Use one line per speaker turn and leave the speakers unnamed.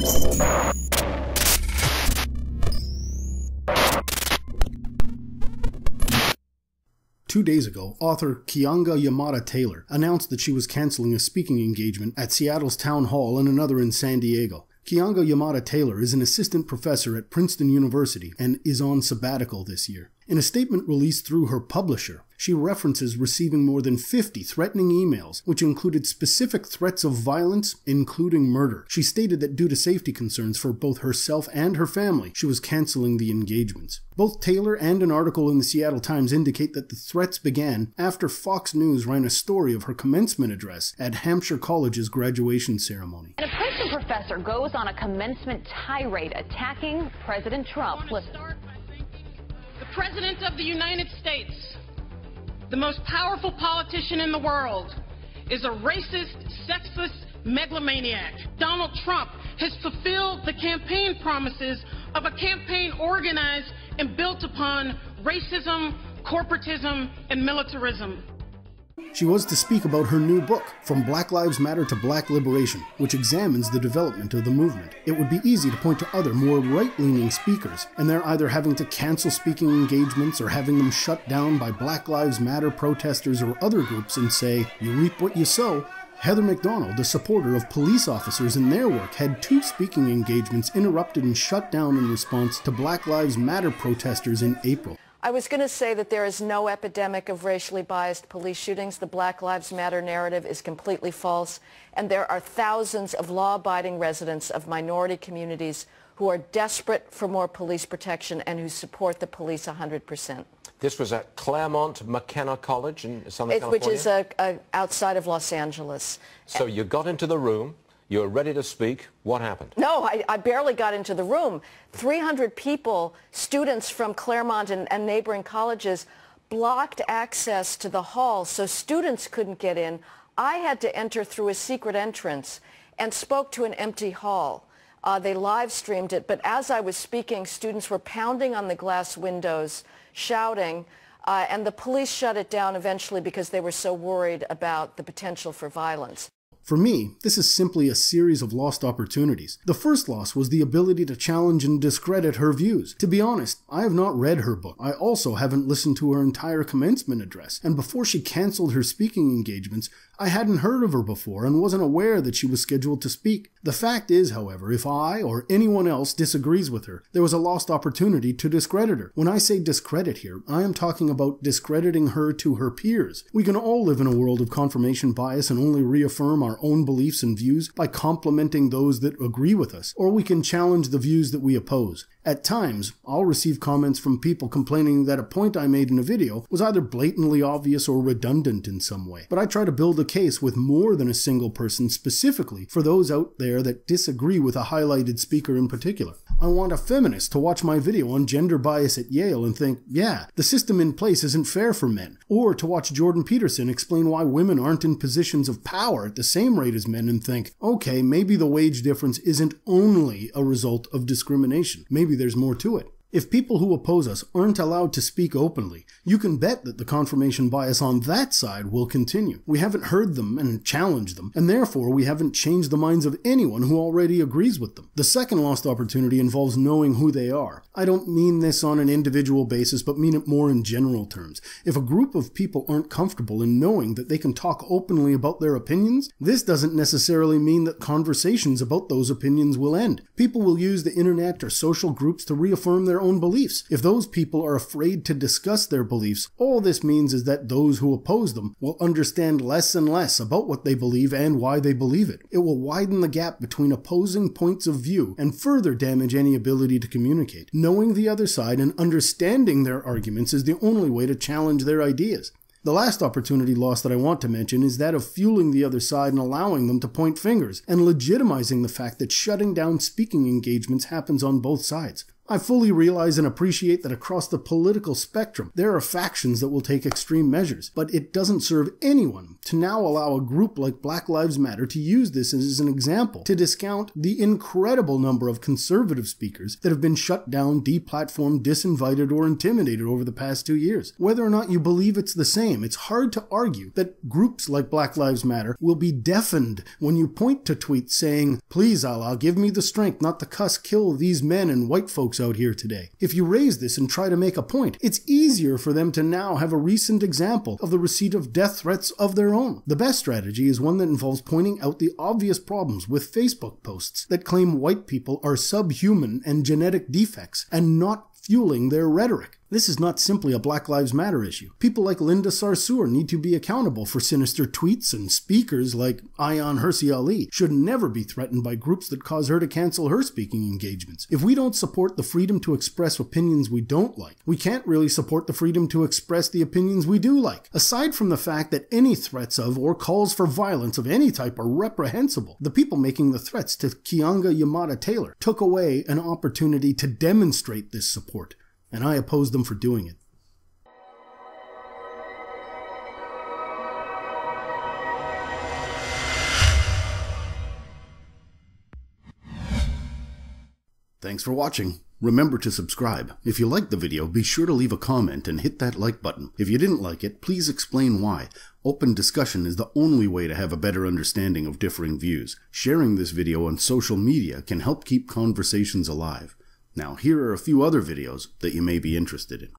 2 days ago, author Keeanga Yamahtta Taylor announced that she was canceling a speaking engagement at Seattle's Town Hall and another in San Diego. Keeanga Yamahtta Taylor is an assistant professor at Princeton University and is on sabbatical this year. In a statement released through her publisher, she references receiving more than 50 threatening emails, which included specific threats of violence, including murder. She stated that due to safety concerns for both herself and her family, she was canceling the engagements. Both Taylor and an article in the Seattle Times indicate that the threats began after Fox News ran a story of her commencement address at Hampshire College's graduation ceremony.
And a Princeton professor goes on a commencement tirade attacking President Trump. Listen.
The President of the United States, the most powerful politician in the world, is a racist, sexist megalomaniac. Donald Trump has fulfilled the campaign promises of a campaign organized and built upon racism, corporatism, and militarism.
She was to speak about her new book, From Black Lives Matter to Black Liberation, which examines the development of the movement. It would be easy to point to other, more right-leaning speakers, and they're either having to cancel speaking engagements or having them shut down by Black Lives Matter protesters or other groups and say, you reap what you sow. Heather MacDonald, a supporter of police officers in their work, had 2 speaking engagements interrupted and shut down in response to Black Lives Matter protesters in April.
I was going to say that there is no epidemic of racially biased police shootings. The Black Lives Matter narrative is completely false, and there are thousands of law-abiding residents of minority communities who are desperate for more police protection and who support the police 100%.
This was at Claremont McKenna College in Southern California?
Which is outside of Los Angeles.
So you got into the room. You were ready to speak. What happened?
No, I barely got into the room. 300 people, students from Claremont and neighboring colleges, blocked access to the hall so students couldn't get in. I had to enter through a secret entrance and spoke to an empty hall. They live streamed it, but as I was speaking, students were pounding on the glass windows, shouting, and the police shut it down eventually because they were so worried about the potential for violence.
For me, this is simply a series of lost opportunities. The first loss was the ability to challenge and discredit her views. To be honest, I have not read her book. I also haven't listened to her entire commencement address, and before she canceled her speaking engagements, I hadn't heard of her before and wasn't aware that she was scheduled to speak. The fact is, however, if I or anyone else disagrees with her, there was a lost opportunity to discredit her. When I say discredit here, I am talking about discrediting her to her peers. We can all live in a world of confirmation bias and only reaffirm our own beliefs and views by complimenting those that agree with us, or we can challenge the views that we oppose. At times, I'll receive comments from people complaining that a point I made in a video was either blatantly obvious or redundant in some way. But I try to build a case with more than a single person specifically for those out there that disagree with a highlighted speaker in particular. I want a feminist to watch my video on gender bias at Yale and think, yeah, the system in place isn't fair for men. Or to watch Jordan Peterson explain why women aren't in positions of power at the same rate as men and think, okay, maybe the wage difference isn't only a result of discrimination. Maybe there's more to it. If people who oppose us aren't allowed to speak openly, you can bet that the confirmation bias on that side will continue. We haven't heard them and challenged them, and therefore we haven't changed the minds of anyone who already agrees with them. The second lost opportunity involves knowing who they are. I don't mean this on an individual basis, but mean it more in general terms. If a group of people aren't comfortable in knowing that they can talk openly about their opinions, this doesn't necessarily mean that conversations about those opinions will end. People will use the internet or social groups to reaffirm their own beliefs. If those people are afraid to discuss their beliefs, all this means is that those who oppose them will understand less and less about what they believe and why they believe it. It will widen the gap between opposing points of view and further damage any ability to communicate. Knowing the other side and understanding their arguments is the only way to challenge their ideas. The last opportunity lost that I want to mention is that of fueling the other side and allowing them to point fingers, and legitimizing the fact that shutting down speaking engagements happens on both sides. I fully realize and appreciate that across the political spectrum, there are factions that will take extreme measures, but it doesn't serve anyone to now allow a group like Black Lives Matter to use this as an example to discount the incredible number of conservative speakers that have been shut down, deplatformed, disinvited, or intimidated over the past 2 years. Whether or not you believe it's the same, it's hard to argue that groups like Black Lives Matter will be deafened when you point to tweets saying, "Please Allah, give me the strength not to kill these men and white folks out here today." If you raise this and try to make a point, it's easier for them to now have a recent example of the receipt of death threats of their own. The best strategy is one that involves pointing out the obvious problems with Facebook posts that claim white people are subhuman and genetic defects and not fueling their rhetoric. This is not simply a Black Lives Matter issue. People like Linda Sarsour need to be accountable for sinister tweets, and speakers like Ayaan Hirsi Ali should never be threatened by groups that cause her to cancel her speaking engagements. If we don't support the freedom to express opinions we don't like, we can't really support the freedom to express the opinions we do like. Aside from the fact that any threats of or calls for violence of any type are reprehensible, the people making the threats to Keeanga Yamahtta Taylor took away an opportunity to demonstrate this support, and I oppose them for doing it. Thanks for watching. Remember to subscribe. If you liked the video, be sure to leave a comment and hit that like button. If you didn't like it, please explain why. Open discussion is the only way to have a better understanding of differing views. Sharing this video on social media can help keep conversations alive. Now, here are a few other videos that you may be interested in.